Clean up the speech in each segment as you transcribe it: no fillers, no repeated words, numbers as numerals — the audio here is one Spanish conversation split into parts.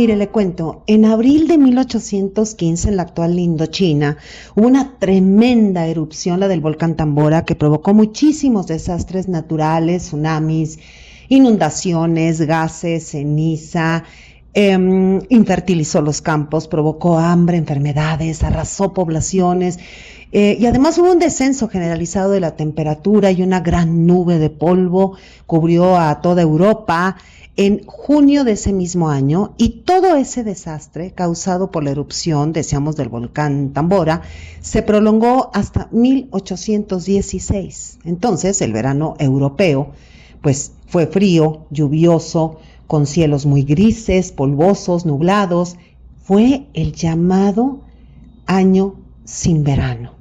Mire, le cuento, en abril de 1815, en la actual Indochina, hubo una tremenda erupción, la del volcán Tambora, que provocó muchísimos desastres naturales, tsunamis, inundaciones, gases, ceniza, infertilizó los campos, provocó hambre, enfermedades, arrasó poblaciones, y además hubo un descenso generalizado de la temperatura y una gran nube de polvo cubrió a toda Europa en junio de ese mismo año, y todo ese desastre causado por la erupción, decíamos, del volcán Tambora, se prolongó hasta 1816. Entonces, el verano europeo, pues fue frío, lluvioso, con cielos muy grises, polvosos, nublados. Fue el llamado año sin verano.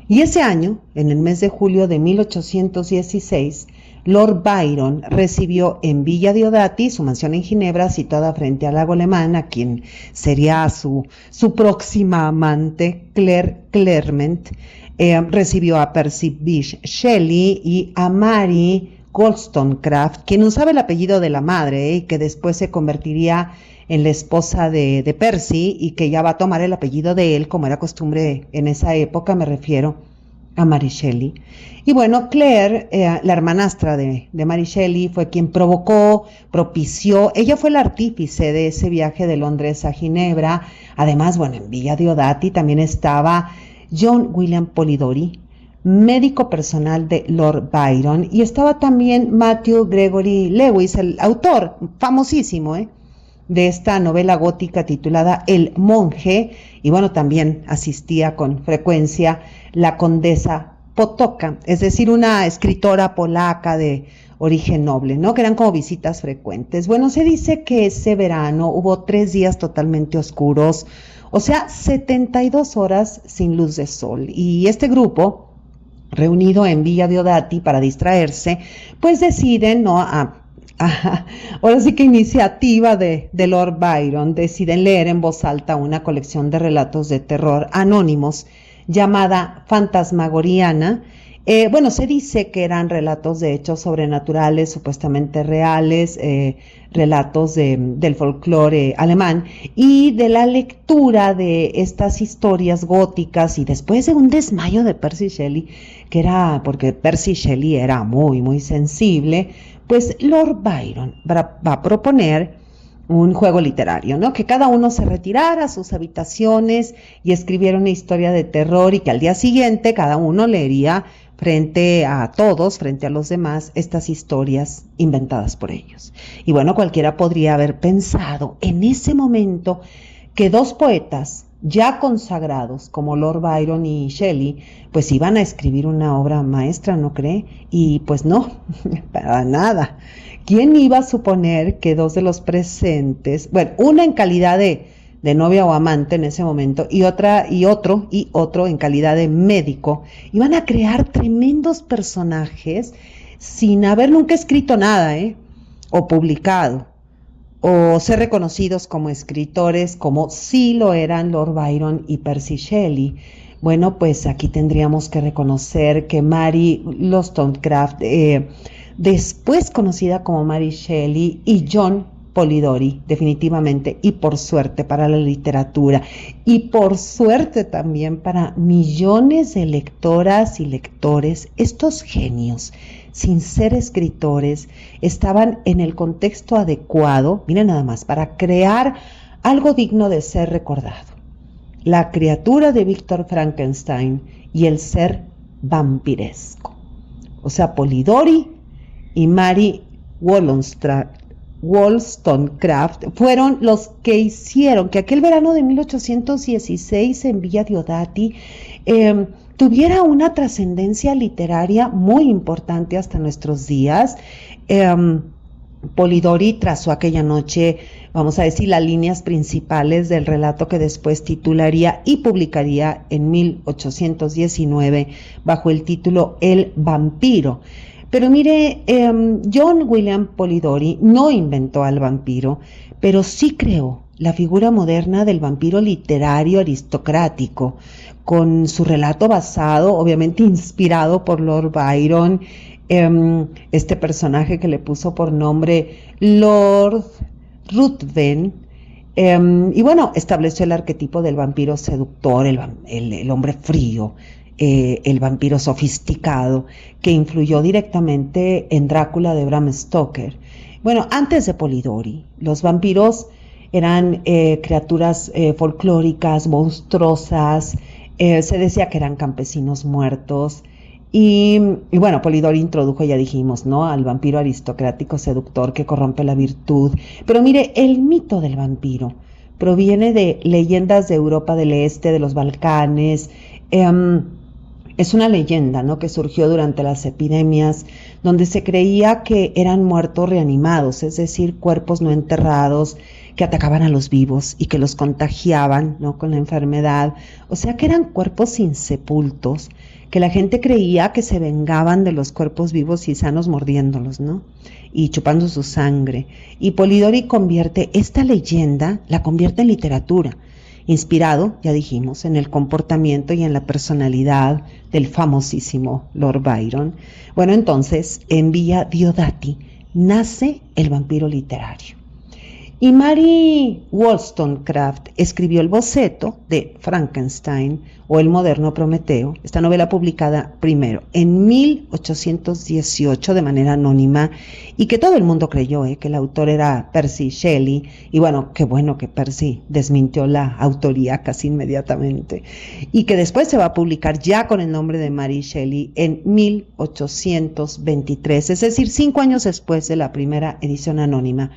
Y ese año, en el mes de julio de 1816, Lord Byron recibió en Villa Diodati, su mansión en Ginebra, situada frente al lago Lemán, a quien sería su próxima amante, Claire Clairmont. Recibió a Percy Bysshe Shelley y a Mary Wollstonecraft, quien usaba el apellido de la madre, y que después se convertiría en la esposa de Percy, y que ya va a tomar el apellido de él, como era costumbre en esa época, me refiero a Mary Shelley. Y bueno, Claire, la hermanastra de Mary Shelley, fue quien propició, ella fue la artífice de ese viaje de Londres a Ginebra. Además, bueno, en Villa Diodati también estaba John William Polidori, médico personal de Lord Byron, y estaba también Matthew Gregory Lewis, el autor famosísimo, de esta novela gótica titulada El Monje. Y bueno, también asistía con frecuencia la condesa Potocka, es decir, una escritora polaca de origen noble, ¿no? Que eran como visitas frecuentes. Bueno, se dice que ese verano hubo 3 días totalmente oscuros, o sea, 72 horas sin luz de sol. Y este grupo, reunido en Villa Diodati para distraerse, pues deciden, ¿no? Ahora sí que iniciativa de Lord Byron, deciden leer en voz alta una colección de relatos de terror anónimos llamada Fantasmagoriana. Bueno, se dice que eran relatos de hechos sobrenaturales, supuestamente reales, relatos del folclore alemán, y de la lectura de estas historias góticas, y después de un desmayo de Percy Shelley, que era porque Percy Shelley era muy, muy sensible, pues Lord Byron va a proponer un juego literario, ¿no? Que cada uno se retirara a sus habitaciones y escribiera una historia de terror, y que al día siguiente cada uno leería frente a todos, frente a los demás, estas historias inventadas por ellos. Y bueno, cualquiera podría haber pensado en ese momento que 2 poetas ya consagrados como Lord Byron y Shelley, pues iban a escribir una obra maestra, ¿no cree? Y pues no, para nada. ¿Quién iba a suponer que 2 de los presentes, bueno, una en calidad de novia o amante en ese momento, y otro en calidad de médico, iban a crear tremendos personajes sin haber nunca escrito nada, o publicado, o ser reconocidos como escritores, como sí lo eran Lord Byron y Percy Shelley? Bueno, pues aquí tendríamos que reconocer que Mary Wollstonecraft, después conocida como Mary Shelley, y John Polidori, definitivamente, y por suerte para la literatura, y por suerte también para millones de lectoras y lectores, estos genios, sin ser escritores, estaban en el contexto adecuado, miren nada más, para crear algo digno de ser recordado: la criatura de Víctor Frankenstein y el ser vampiresco. O sea, Polidori y Mary Wollstonecraft fueron los que hicieron que aquel verano de 1816 en Villa Diodati tuviera una trascendencia literaria muy importante hasta nuestros días. Polidori trazó aquella noche, vamos a decir, las líneas principales del relato que después titularía y publicaría en 1819 bajo el título El vampiro. Pero mire, John William Polidori no inventó al vampiro, pero sí creó la figura moderna del vampiro literario aristocrático, con su relato basado, obviamente inspirado por Lord Byron, este personaje que le puso por nombre Lord Ruthven, Y bueno, estableció el arquetipo del vampiro seductor, el hombre frío, el vampiro sofisticado, que influyó directamente en Drácula de Bram Stoker. Bueno, antes de Polidori, los vampiros eran criaturas folclóricas, monstruosas, se decía que eran campesinos muertos. Y bueno, Polidori introdujo, ya dijimos, ¿no?, al vampiro aristocrático seductor que corrompe la virtud. Pero mire, el mito del vampiro proviene de leyendas de Europa del Este, de los Balcanes. Es una leyenda, ¿no?, que surgió durante las epidemias, donde se creía que eran muertos reanimados, es decir, cuerpos no enterrados que atacaban a los vivos y que los contagiaban, ¿no?, con la enfermedad. O sea, que eran cuerpos insepultos, que la gente creía que se vengaban de los cuerpos vivos y sanos mordiéndolos, ¿no?, y chupando su sangre. Y Polidori convierte esta leyenda, la convierte en literatura, inspirado, ya dijimos, en el comportamiento y en la personalidad del famosísimo Lord Byron. Bueno, entonces, en Villa Diodati nace el vampiro literario. Y Mary Wollstonecraft escribió el boceto de Frankenstein o el moderno Prometeo, esta novela publicada primero en 1818 de manera anónima, y que todo el mundo creyó que el autor era Percy Shelley. Y bueno que Percy desmintió la autoría casi inmediatamente, y que después se va a publicar ya con el nombre de Mary Shelley en 1823, es decir, 5 años después de la primera edición anónima.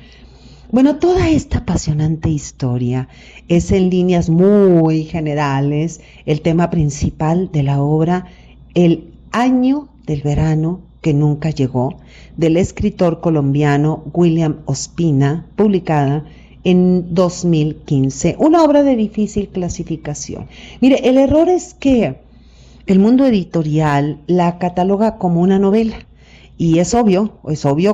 Bueno, toda esta apasionante historia es en líneas muy generales el tema principal de la obra El año del verano que nunca llegó, del escritor colombiano William Ospina, publicada en 2015, una obra de difícil clasificación. Mire, el error es que el mundo editorial la cataloga como una novela, y es obvio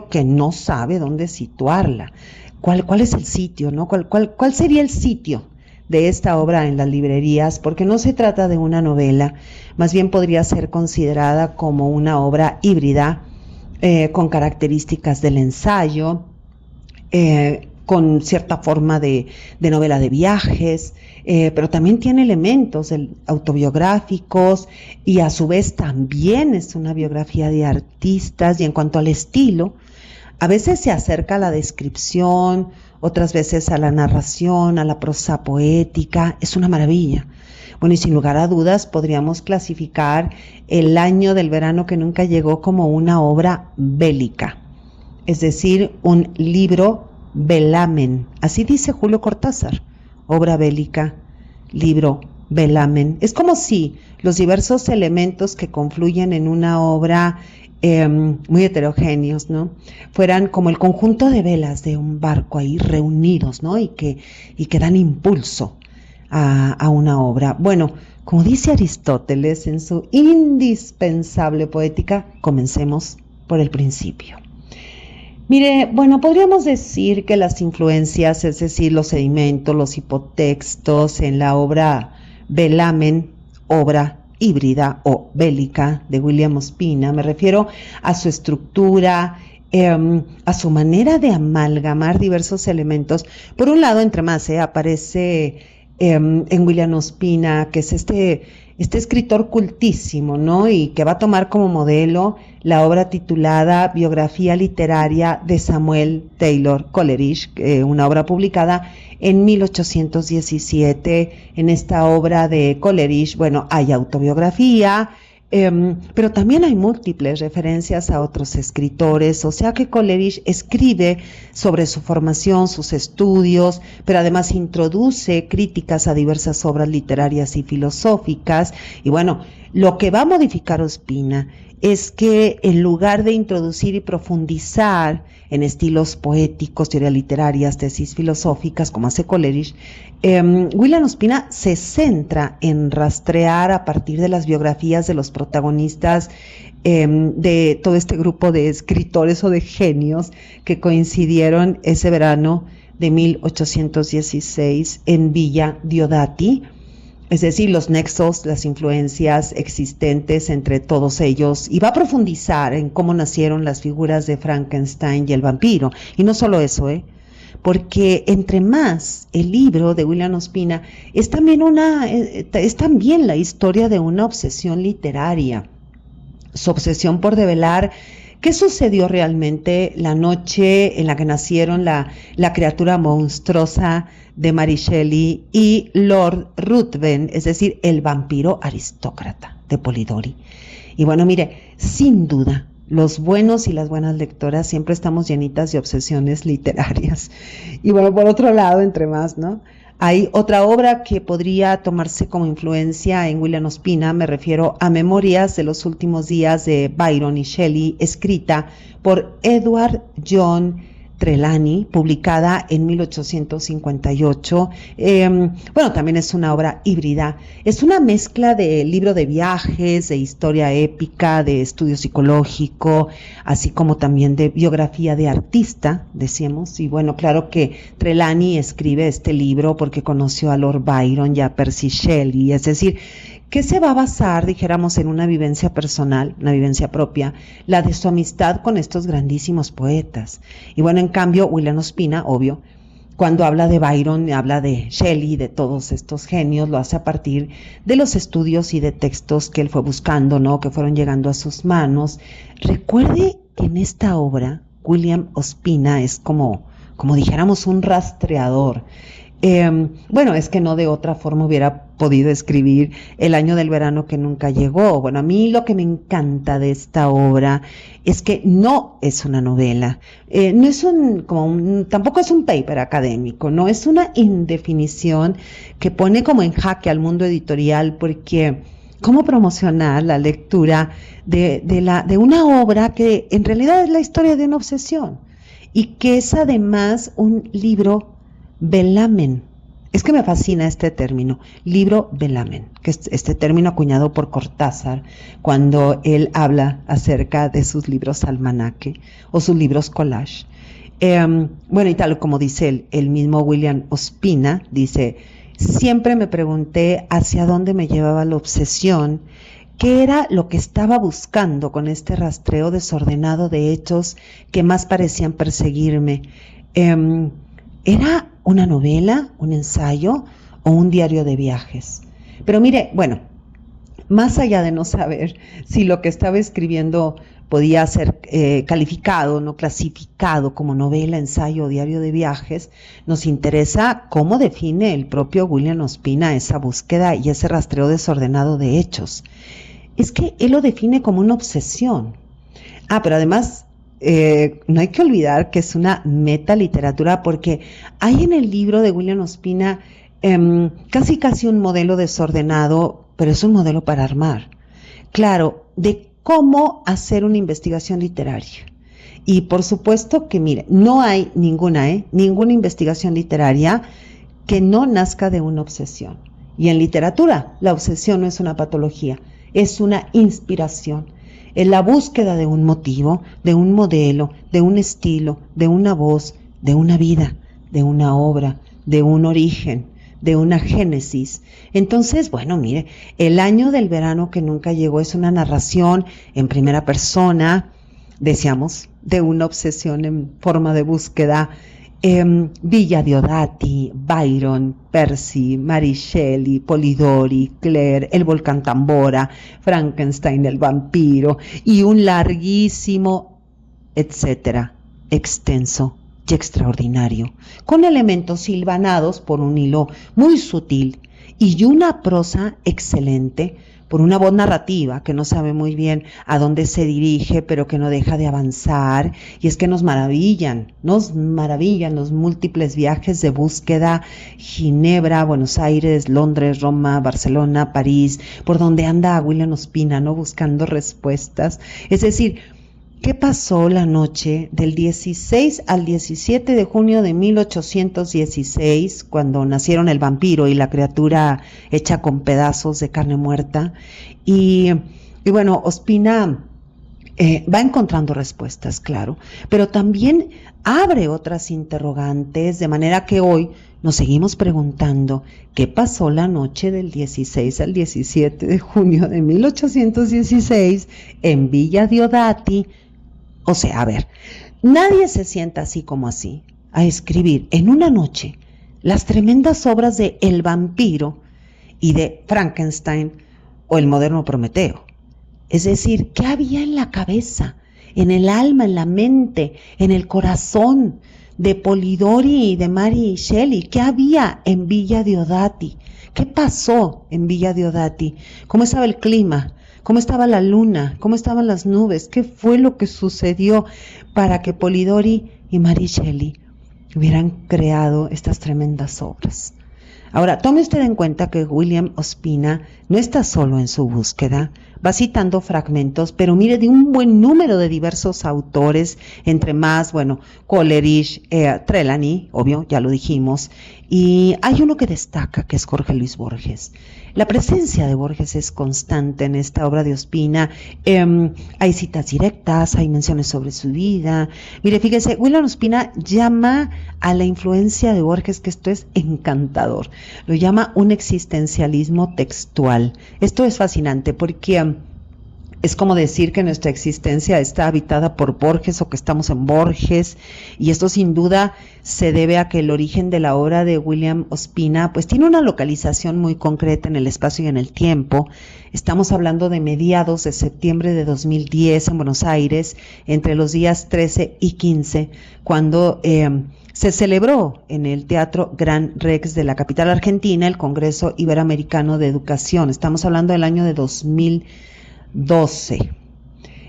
que no sabe dónde situarla. ¿Cuál es el sitio, ¿no? ¿Cuál sería el sitio de esta obra en las librerías? Porque no se trata de una novela, más bien podría ser considerada como una obra híbrida, con características del ensayo, con cierta forma de novela de viajes, pero también tiene elementos autobiográficos, y a su vez también es una biografía de artistas. Y en cuanto al estilo, a veces se acerca a la descripción, otras veces a la narración, a la prosa poética. Es una maravilla. Bueno, y sin lugar a dudas podríamos clasificar El año del verano que nunca llegó como una obra bélica, es decir, un libro velamen. Así dice Julio Cortázar, obra bélica, libro velamen. Es como si los diversos elementos que confluyen en una obra muy heterogéneos, ¿no?, fueran como el conjunto de velas de un barco ahí reunidos, ¿no?, y que dan impulso a una obra. Bueno, como dice Aristóteles en su indispensable Poética, comencemos por el principio. Mire, bueno, podríamos decir que las influencias, es decir, los sedimentos, los hipotextos en la obra velamen, obra híbrida o bélica de William Ospina, me refiero a su estructura, a su manera de amalgamar diversos elementos. Por un lado, entre más aparece en William Ospina, que es este escritor cultísimo, ¿no?, y que va a tomar como modelo la obra titulada Biografía literaria de Samuel Taylor Coleridge, una obra publicada en 1817. En esta obra de Coleridge, bueno, hay autobiografía, pero también hay múltiples referencias a otros escritores, o sea que Coleridge escribe sobre su formación, sus estudios, pero además introduce críticas a diversas obras literarias y filosóficas. Y bueno, lo que va a modificar Ospina es que en lugar de introducir y profundizar en estilos poéticos, teorías literarias, tesis filosóficas, como hace Coleridge, William Ospina se centra en rastrear a partir de las biografías de los protagonistas de todo este grupo de escritores o de genios que coincidieron ese verano de 1816 en Villa Diodati, es decir, los nexos, las influencias existentes entre todos ellos, y va a profundizar en cómo nacieron las figuras de Frankenstein y el vampiro. Y no solo eso, porque entre más el libro de William Ospina es también la historia de una obsesión literaria, su obsesión por develar qué sucedió realmente la noche en la que nacieron la criatura monstruosa de Mary Shelley y Lord Ruthven, es decir, el vampiro aristócrata de Polidori. Y bueno, mire, sin duda, los buenos y las buenas lectoras siempre estamos llenitas de obsesiones literarias. Y bueno, por otro lado, entre más, ¿no? Hay otra obra que podría tomarse como influencia en William Ospina, me refiero a Memorias de los últimos días de Byron y Shelley, escrita por Edward John Trelawney, publicada en 1858. Bueno, también es una obra híbrida. Es una mezcla de libro de viajes, de historia épica, de estudio psicológico, así como también de biografía de artista, decíamos. Y bueno, claro que Trelawney escribe este libro porque conoció a Lord Byron y a Percy Shelley, es decir, que se va a basar, dijéramos, en una vivencia personal, una vivencia propia, la de su amistad con estos grandísimos poetas. Y bueno, en cambio, William Ospina, obvio, cuando habla de Byron, habla de Shelley, de todos estos genios, lo hace a partir de los estudios y de textos que él fue buscando, ¿no? Que fueron llegando a sus manos. Recuerde que en esta obra, William Ospina es como dijéramos, un rastreador. Bueno, es que no de otra forma hubiera podido escribir El año del verano que nunca llegó. Bueno, a mí lo que me encanta de esta obra es que no es una novela, no es tampoco es un paper académico, no es una indefinición que pone como en jaque al mundo editorial, porque cómo promocionar la lectura de una obra que en realidad es la historia de una obsesión y que es además un libro velamen. Es que me fascina este término, libro velamen, que es este término acuñado por Cortázar cuando él habla acerca de sus libros almanaque o sus libros collage. Bueno, y tal como dice el mismo William Ospina, dice, siempre me pregunté hacia dónde me llevaba la obsesión, qué era lo que estaba buscando con este rastreo desordenado de hechos que más parecían perseguirme. ¿Era una novela, un ensayo o un diario de viajes? Pero mire, bueno, más allá de no saber si lo que estaba escribiendo podía ser calificado, no clasificado como novela, ensayo o diario de viajes, nos interesa cómo define el propio William Ospina esa búsqueda y ese rastreo desordenado de hechos. Es que él lo define como una obsesión. Pero además no hay que olvidar que es una metaliteratura, porque hay en el libro de William Ospina casi un modelo desordenado, pero es un modelo para armar. Claro, de cómo hacer una investigación literaria. Y por supuesto que, mire, no hay ninguna investigación literaria que no nazca de una obsesión. Y en literatura, la obsesión no es una patología, es una inspiración. Es la búsqueda de un motivo, de un modelo, de un estilo, de una voz, de una vida, de una obra, de un origen, de una génesis. Entonces, bueno, mire, El año del verano que nunca llegó es una narración en primera persona, decíamos, de una obsesión en forma de búsqueda. Villa Diodati, Byron, Percy, Mary Shelley, Polidori, Claire, el volcán Tambora, Frankenstein, el vampiro y un larguísimo, etcétera, extenso y extraordinario, con elementos hilvanados por un hilo muy sutil y una prosa excelente por una voz narrativa que no sabe muy bien a dónde se dirige, pero que no deja de avanzar. Y es que nos maravillan los múltiples viajes de búsqueda: Ginebra, Buenos Aires, Londres, Roma, Barcelona, París, por donde anda William Ospina, ¿no? Buscando respuestas. Es decir, ¿qué pasó la noche del 16 al 17 de junio de 1816, cuando nacieron el vampiro y la criatura hecha con pedazos de carne muerta? Y bueno, Ospina va encontrando respuestas, claro, pero también abre otras interrogantes, de manera que hoy nos seguimos preguntando qué pasó la noche del 16 al 17 de junio de 1816 en Villa Diodati. O sea, a ver, nadie se sienta así como así. a escribir en una noche las tremendas obras de El vampiro y de Frankenstein o el moderno Prometeo. Es decir, ¿qué había en la cabeza, en el alma, en la mente, en el corazón de Polidori y de Mary Shelley? ¿Qué había en Villa Diodati? ¿Qué pasó en Villa Diodati? ¿Cómo estaba el clima? ¿Cómo estaba la luna? ¿Cómo estaban las nubes? ¿Qué fue lo que sucedió para que Polidori y Mary Shelley hubieran creado estas tremendas obras? Ahora, tome usted en cuenta que William Ospina no está solo en su búsqueda, va citando fragmentos, pero mire, de un buen número de diversos autores, entre más, Coleridge, Trelawney, obvio, ya lo dijimos, y hay uno que destaca, que es Jorge Luis Borges. La presencia de Borges es constante en esta obra de Ospina. Hay citas directas, hay menciones sobre su vida. Mire, fíjese, William Ospina llama a la influencia de Borges, que esto es encantador, lo llama un existencialismo textual. Esto es fascinante porque es como decir que nuestra existencia está habitada por Borges o que estamos en Borges, y esto sin duda se debe a que el origen de la obra de William Ospina pues tiene una localización muy concreta en el espacio y en el tiempo. Estamos hablando de mediados de septiembre de 2010 en Buenos Aires, entre los días 13 y 15, cuando se celebró en el Teatro Gran Rex de la capital argentina el Congreso Iberoamericano de Educación. Estamos hablando del año de 2012.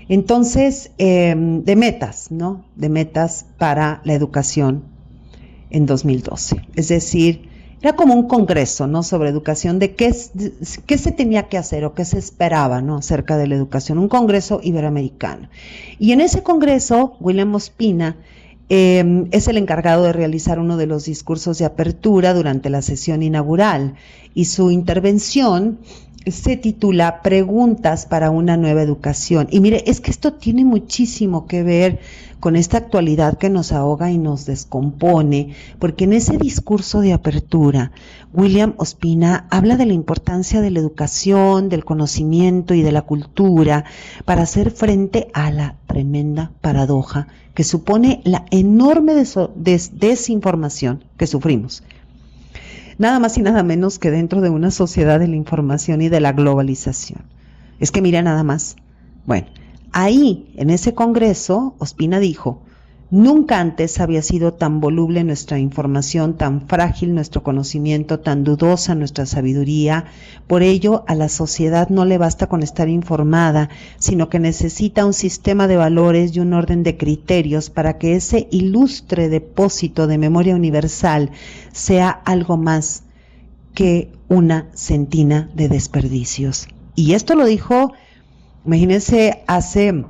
Entonces, de metas, ¿no? De metas para la educación en 2012. Es decir, era como un congreso, ¿no? Sobre educación, de qué se tenía que hacer o qué se esperaba, ¿no? Acerca de la educación. Un congreso iberoamericano. Y en ese congreso, William Ospina es el encargado de realizar uno de los discursos de apertura durante la sesión inaugural. Y su intervención se titula Preguntas para una nueva educación. Y mire, es que esto tiene muchísimo que ver con esta actualidad que nos ahoga y nos descompone, porque en ese discurso de apertura, William Ospina habla de la importancia de la educación, del conocimiento y de la cultura para hacer frente a la tremenda paradoja que supone la enorme desinformación que sufrimos. Nada más y nada menos que dentro de una sociedad de la información y de la globalización. Es que mira nada más. Bueno, ahí, en ese congreso, Ospina dijo, nunca antes había sido tan voluble nuestra información, tan frágil nuestro conocimiento, tan dudosa nuestra sabiduría. Por ello, a la sociedad no le basta con estar informada, sino que necesita un sistema de valores y un orden de criterios para que ese ilustre depósito de memoria universal sea algo más que una centina de desperdicios. Y esto lo dijo, imagínense, hace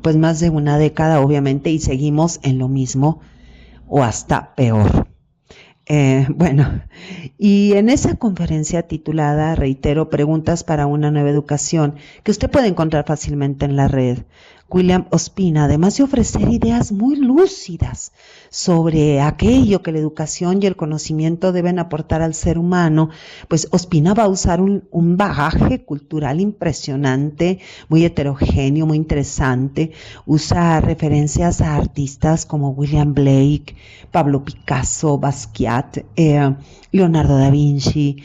pues más de una década, obviamente, y seguimos en lo mismo o hasta peor. Y en esa conferencia titulada, reitero, Preguntas para una nueva educación, que usted puede encontrar fácilmente en la red, William Ospina, además de ofrecer ideas muy lúcidas sobre aquello que la educación y el conocimiento deben aportar al ser humano, pues Ospina va a usar un bagaje cultural impresionante, muy heterogéneo, muy interesante. Usa referencias a artistas como William Blake, Pablo Picasso, Basquiat, Leonardo da Vinci,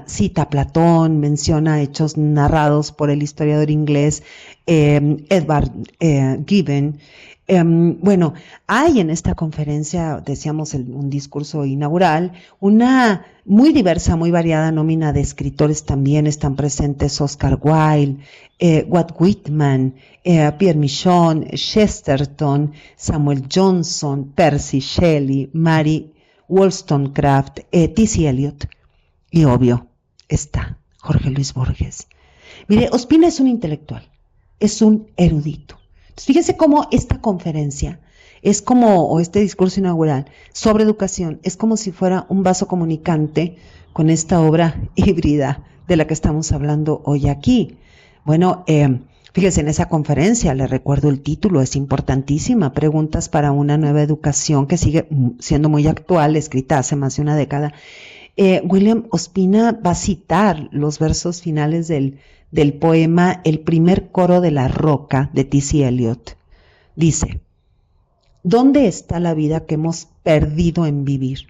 cita a Platón, menciona hechos narrados por el historiador inglés Edward Gibbon. Hay en esta conferencia, decíamos, un discurso inaugural, una muy diversa, muy variada nómina de escritores también. Están presentes Oscar Wilde, Walt Whitman, Pierre Michon, Chesterton, Samuel Johnson, Percy Shelley, Mary Wollstonecraft, T.C. Eliot, y obvio está Jorge Luis Borges. Mire, Ospina es un intelectual, es un erudito. Entonces, fíjense cómo esta conferencia es como, o este discurso inaugural sobre educación, es como si fuera un vaso comunicante con esta obra híbrida de la que estamos hablando hoy aquí. Fíjense, en esa conferencia, le recuerdo el título, es importantísima, Preguntas para una nueva educación, que sigue siendo muy actual, escrita hace más de una década. William Ospina va a citar los versos finales del poema El primer coro de la roca de T.C. Eliot. Dice, ¿Dónde está la vida que hemos perdido en vivir?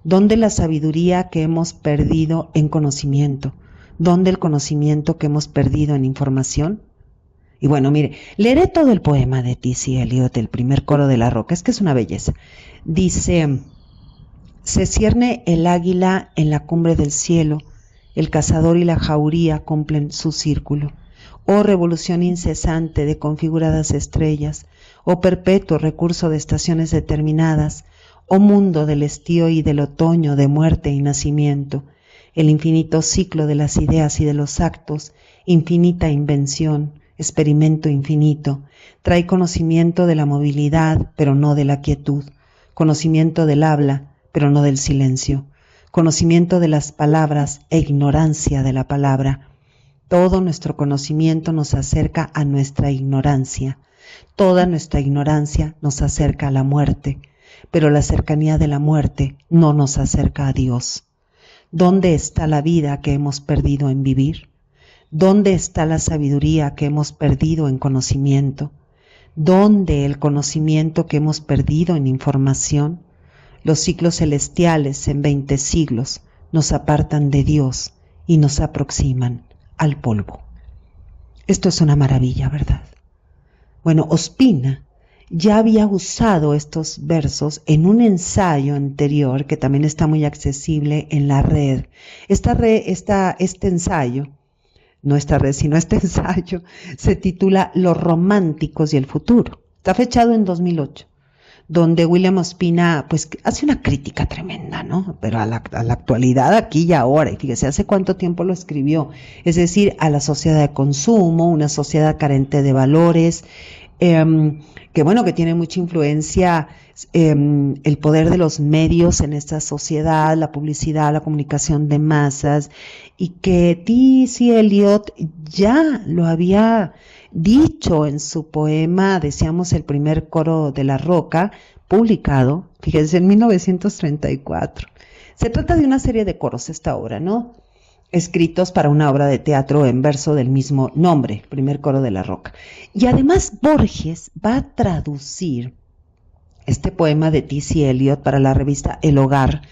¿Dónde la sabiduría que hemos perdido en conocimiento? ¿Dónde el conocimiento que hemos perdido en información? Y bueno, mire, leeré todo el poema de T.C. Eliot, el primer coro de la roca, es que es una belleza. Dice: se cierne el águila en la cumbre del cielo, el cazador y la jauría cumplen su círculo. Oh revolución incesante de configuradas estrellas, oh perpetuo recurso de estaciones determinadas, oh mundo del estío y del otoño, de muerte y nacimiento, el infinito ciclo de las ideas y de los actos, infinita invención, experimento infinito, trae conocimiento de la movilidad, pero no de la quietud, conocimiento del habla, pero no del silencio, conocimiento de las palabras e ignorancia de la palabra. Todo nuestro conocimiento nos acerca a nuestra ignorancia, toda nuestra ignorancia nos acerca a la muerte, pero la cercanía de la muerte no nos acerca a Dios. ¿Dónde está la vida que hemos perdido en vivir? ¿Dónde está la sabiduría que hemos perdido en conocimiento? ¿Dónde el conocimiento que hemos perdido en información? Los ciclos celestiales en 20 siglos nos apartan de Dios y nos aproximan al polvo. Esto es una maravilla, ¿verdad? Bueno, Ospina ya había usado estos versos en un ensayo anterior que también está muy accesible en la red. Este ensayo, no esta red, sino este ensayo, se titula Los románticos y el futuro. Está fechado en 2008. Donde William Ospina pues hace una crítica tremenda, ¿no? Pero a la actualidad aquí y ahora, y fíjese, ¿hace cuánto tiempo lo escribió? Es decir, a la sociedad de consumo, una sociedad carente de valores, que bueno, que tiene mucha influencia el poder de los medios en esta sociedad, la publicidad, la comunicación de masas, y que T.C. Eliot ya lo había dicho en su poema, decíamos, el primer coro de la roca, publicado, fíjense, en 1934. Se trata de una serie de coros esta obra, ¿no? Escritos para una obra de teatro en verso del mismo nombre, primer coro de la roca. Y además Borges va a traducir este poema de T.C. Eliot para la revista El Hogar,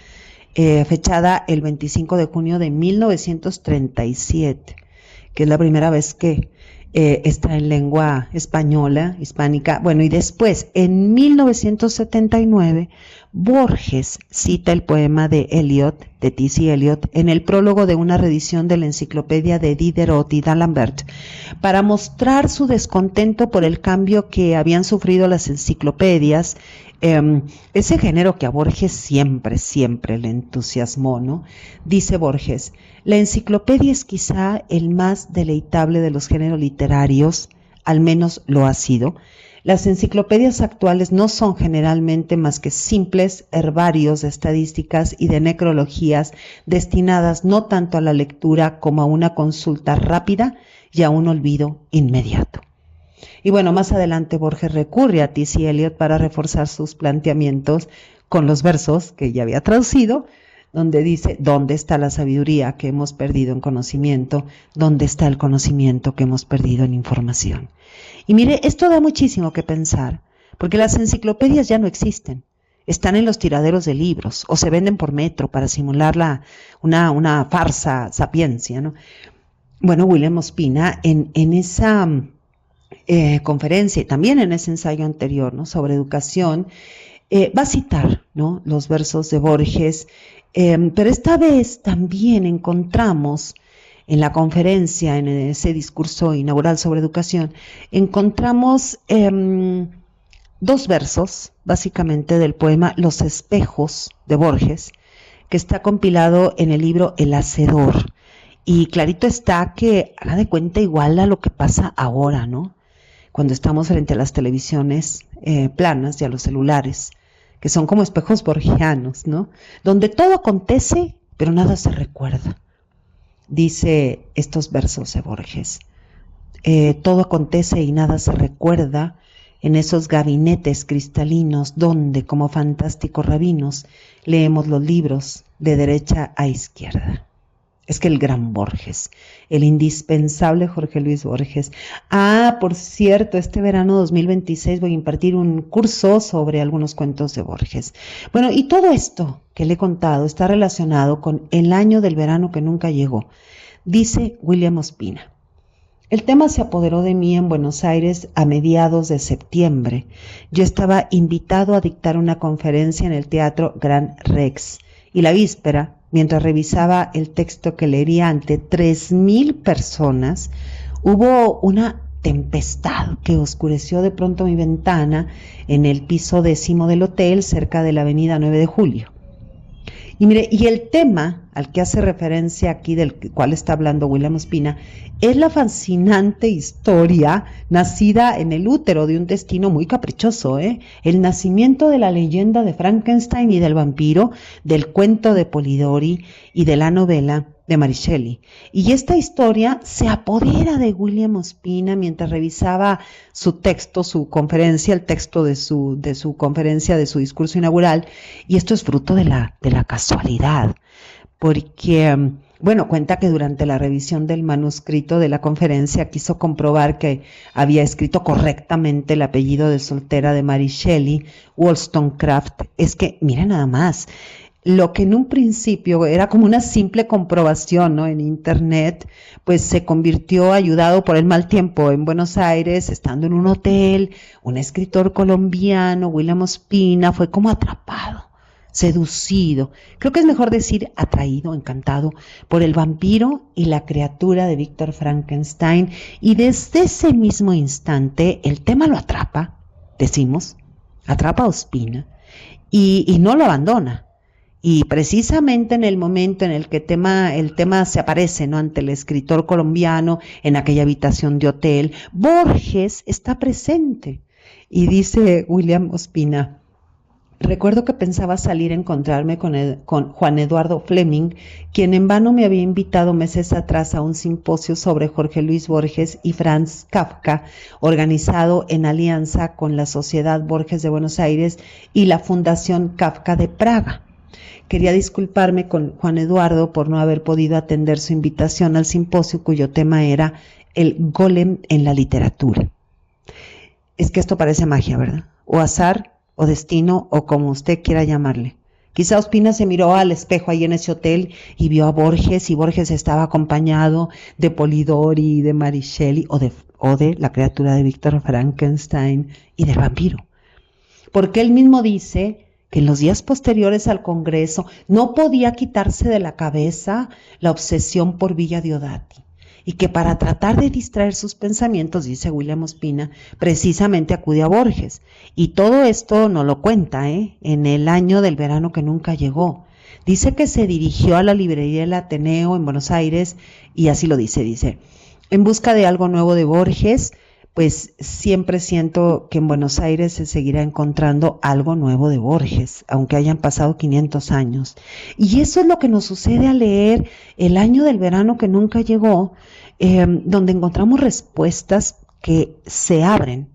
fechada el 25 de junio de 1937, que es la primera vez que está en lengua española, hispánica. Bueno, y después, en 1979, Borges cita el poema de Eliot, de T.C. Eliot, en el prólogo de una reedición de la enciclopedia de Diderot y d'Alembert, para mostrar su descontento por el cambio que habían sufrido las enciclopedias, ese género que a Borges siempre le entusiasmó, ¿no? Dice Borges: la enciclopedia es quizá el más deleitable de los géneros literarios, al menos lo ha sido. Las enciclopedias actuales no son generalmente más que simples herbarios de estadísticas y de necrologías destinadas no tanto a la lectura como a una consulta rápida y a un olvido inmediato. Y bueno, más adelante Borges recurre a T.C. Eliot para reforzar sus planteamientos con los versos que ya había traducido, donde dice: ¿dónde está la sabiduría que hemos perdido en conocimiento? ¿Dónde está el conocimiento que hemos perdido en información? Y mire, esto da muchísimo que pensar, porque las enciclopedias ya no existen. Están en los tiraderos de libros o se venden por metro para simular una farsa sapiencia, ¿no? Bueno, William Ospina en esa conferencia y también en ese ensayo anterior, ¿no?, sobre educación, va a citar, ¿no?, los versos de Borges, pero esta vez también encontramos en la conferencia, en ese discurso inaugural sobre educación, encontramos dos versos, básicamente, del poema Los espejos de Borges, que está compilado en el libro El Hacedor. Y clarito está que haga de cuenta igual a lo que pasa ahora, ¿no?, cuando estamos frente a las televisiones planas y a los celulares, que son como espejos borgianos, ¿no?, donde todo acontece, pero nada se recuerda. Dice estos versos de Borges: todo acontece y nada se recuerda en esos gabinetes cristalinos donde, como fantásticos rabinos, leemos los libros de derecha a izquierda. Es que el gran Borges, el indispensable Jorge Luis Borges. Por cierto, este verano 2026 voy a impartir un curso sobre algunos cuentos de Borges. Bueno, y todo esto que le he contado está relacionado con el año del verano que nunca llegó. Dice William Ospina: el tema se apoderó de mí en Buenos Aires a mediados de septiembre. Yo estaba invitado a dictar una conferencia en el Teatro Gran Rex y la víspera, mientras revisaba el texto que leería ante 3,000 personas, hubo una tempestad que oscureció de pronto mi ventana en el piso 10º del hotel cerca de la avenida 9 de Julio. Y mire, y el tema al que hace referencia aquí, del cual está hablando William Ospina, es la fascinante historia nacida en el útero de un destino muy caprichoso, el nacimiento de la leyenda de Frankenstein y del vampiro, del cuento de Polidori y de la novela de Mary Shelley. Y esta historia se apodera de William Ospina mientras revisaba su texto, su conferencia, el texto de su conferencia, de su discurso inaugural, y esto es fruto de la casualidad, porque, bueno, cuenta que durante la revisión del manuscrito de la conferencia quiso comprobar que había escrito correctamente el apellido de soltera de Mary Shelley, Wollstonecraft. Es que, mira nada más, lo que en un principio era como una simple comprobación, ¿no?, en internet, pues se convirtió, ayudado por el mal tiempo en Buenos Aires, estando en un hotel. Un escritor colombiano, William Ospina, fue como atrapado, seducido, creo que es mejor decir atraído, encantado por el vampiro y la criatura de Víctor Frankenstein, y desde ese mismo instante el tema lo atrapa, decimos, atrapa a Ospina y no lo abandona. Y precisamente en el momento en el que el tema se aparece, ¿no?, ante el escritor colombiano en aquella habitación de hotel, Borges está presente. Y dice William Ospina: recuerdo que pensaba salir a encontrarme con Juan Eduardo Fleming, quien en vano me había invitado meses atrás a un simposio sobre Jorge Luis Borges y Franz Kafka, organizado en alianza con la Sociedad Borges de Buenos Aires y la Fundación Kafka de Praga. Quería disculparme con Juan Eduardo por no haber podido atender su invitación al simposio, cuyo tema era el golem en la literatura. Es que esto parece magia, ¿verdad? O azar, o destino, o como usted quiera llamarle. Quizá Ospina se miró al espejo ahí en ese hotel y vio a Borges, y Borges estaba acompañado de Polidori, de Mary Shelley, o de la criatura de Víctor Frankenstein y del vampiro. Porque él mismo dice que en los días posteriores al Congreso no podía quitarse de la cabeza la obsesión por Villa Diodati, y que para tratar de distraer sus pensamientos, dice William Ospina, precisamente acude a Borges. Y todo esto no lo cuenta, en el año del verano que nunca llegó. Dice que se dirigió a la librería del Ateneo en Buenos Aires, y así lo dice, en busca de algo nuevo de Borges. Pues siempre siento que en Buenos Aires se seguirá encontrando algo nuevo de Borges, aunque hayan pasado 500 años. Y eso es lo que nos sucede al leer El año del verano que nunca llegó, donde encontramos respuestas que se abren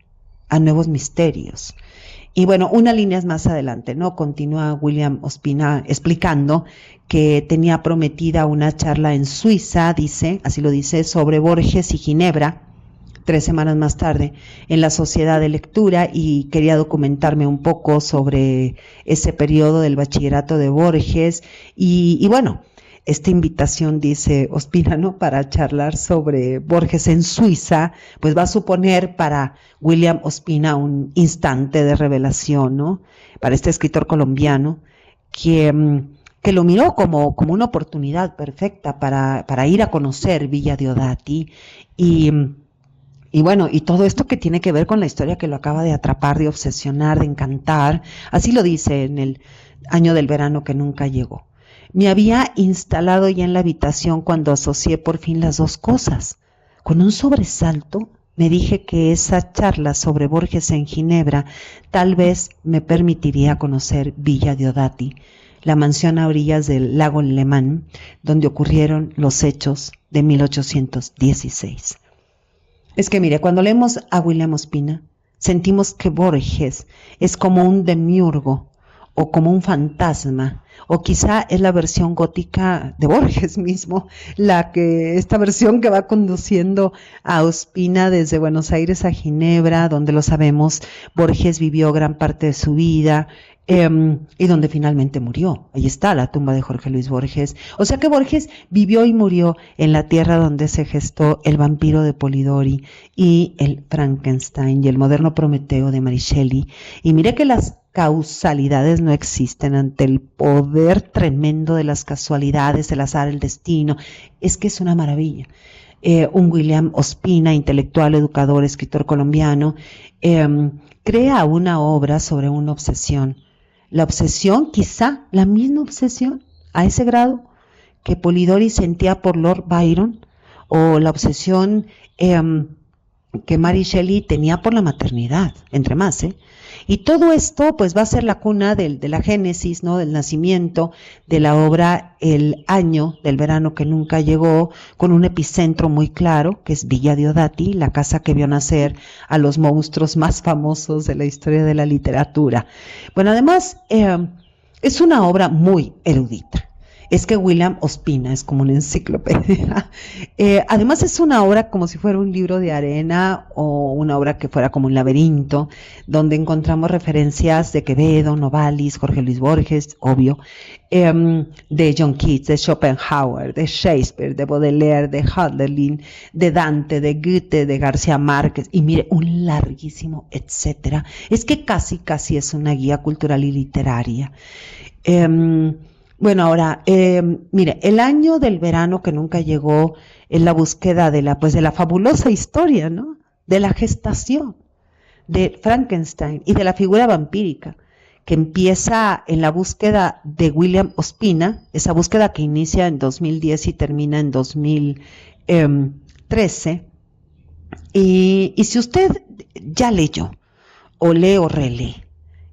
a nuevos misterios. Y bueno, unas líneas más adelante, ¿no?, continúa William Ospina explicando que tenía prometida una charla en Suiza, así lo dice, sobre Borges y Ginebra, 3 semanas más tarde, en la Sociedad de Lectura, y quería documentarme un poco sobre ese periodo del bachillerato de Borges. Y bueno, esta invitación, dice Ospina, ¿no?, para charlar sobre Borges en Suiza, pues va a suponer para William Ospina un instante de revelación, ¿no?, para este escritor colombiano que lo miró como una oportunidad perfecta para ir a conocer Villa Diodati. Y bueno, y todo esto que tiene que ver con la historia que lo acaba de atrapar, de obsesionar, de encantar. Así lo dice en el año del verano que nunca llegó. Me había instalado ya en la habitación cuando asocié por fin las dos cosas. Con un sobresalto me dije que esa charla sobre Borges en Ginebra tal vez me permitiría conocer Villa Diodati, la mansión a orillas del lago Lemán, donde ocurrieron los hechos de 1816. Es que mire, cuando leemos a William Ospina, sentimos que Borges es como un demiurgo o como un fantasma, o quizá es la versión gótica de Borges mismo, esta versión que va conduciendo a Ospina desde Buenos Aires a Ginebra, donde lo sabemos, Borges vivió gran parte de su vida, y donde finalmente murió. Ahí está la tumba de Jorge Luis Borges. O sea que Borges vivió y murió en la tierra donde se gestó El vampiro de Polidori y el Frankenstein y el moderno Prometeo de Mary Shelley. Y mire que las causalidades no existen ante el poder tremendo de las casualidades, el azar, el destino. Es que es una maravilla. Un William Ospina, intelectual, educador, escritor colombiano, crea una obra sobre una obsesión. La obsesión, quizá la misma obsesión, a ese grado que Polidori sentía por Lord Byron, o la obsesión que Mary Shelley tenía por la maternidad, entre más, Y todo esto pues va a ser la cuna de la génesis, ¿no? Del nacimiento de la obra El año del verano que nunca llegó, con un epicentro muy claro, que es Villa Diodati, la casa que vio nacer a los monstruos más famosos de la historia de la literatura. Bueno, además es una obra muy erudita. Es que William Ospina es como una enciclopedia. Además es una obra como si fuera un libro de arena o una obra que fuera como un laberinto, donde encontramos referencias de Quevedo, Novalis, Jorge Luis Borges, obvio, de John Keats, de Schopenhauer, de Shakespeare, de Baudelaire, de Hölderlin, de Dante, de Goethe, de García Márquez, y mire, un larguísimo etcétera. Es que casi es una guía cultural y literaria. Bueno, ahora, mire, El año del verano que nunca llegó es la búsqueda de la fabulosa historia, ¿no? De la gestación de Frankenstein y de la figura vampírica, que empieza en la búsqueda de William Ospina, esa búsqueda que inicia en 2010 y termina en 2013. Y si usted ya leyó, o lee o relee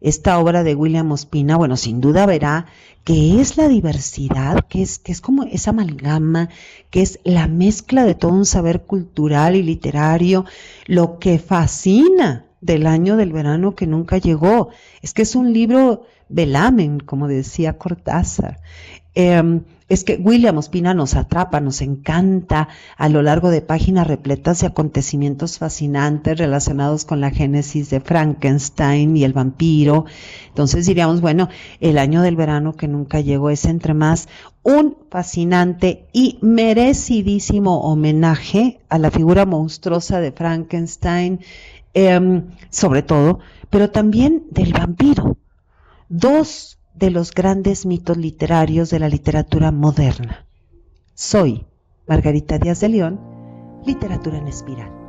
esta obra de William Ospina, bueno, sin duda verá que es la diversidad, que es como esa amalgama, que es la mezcla de todo un saber cultural y literario, lo que fascina del año del verano que nunca llegó. Es que es un libro velamen, como decía Cortázar. Es que William Ospina nos atrapa, nos encanta a lo largo de páginas repletas de acontecimientos fascinantes relacionados con la génesis de Frankenstein y el vampiro. Entonces diríamos, bueno, El año del verano que nunca llegó es entre más un fascinante y merecidísimo homenaje a la figura monstruosa de Frankenstein, sobre todo, pero también del vampiro. Dos de los grandes mitos literarios de la literatura moderna. Soy Margarita Díaz de León, Literatura en Espiral.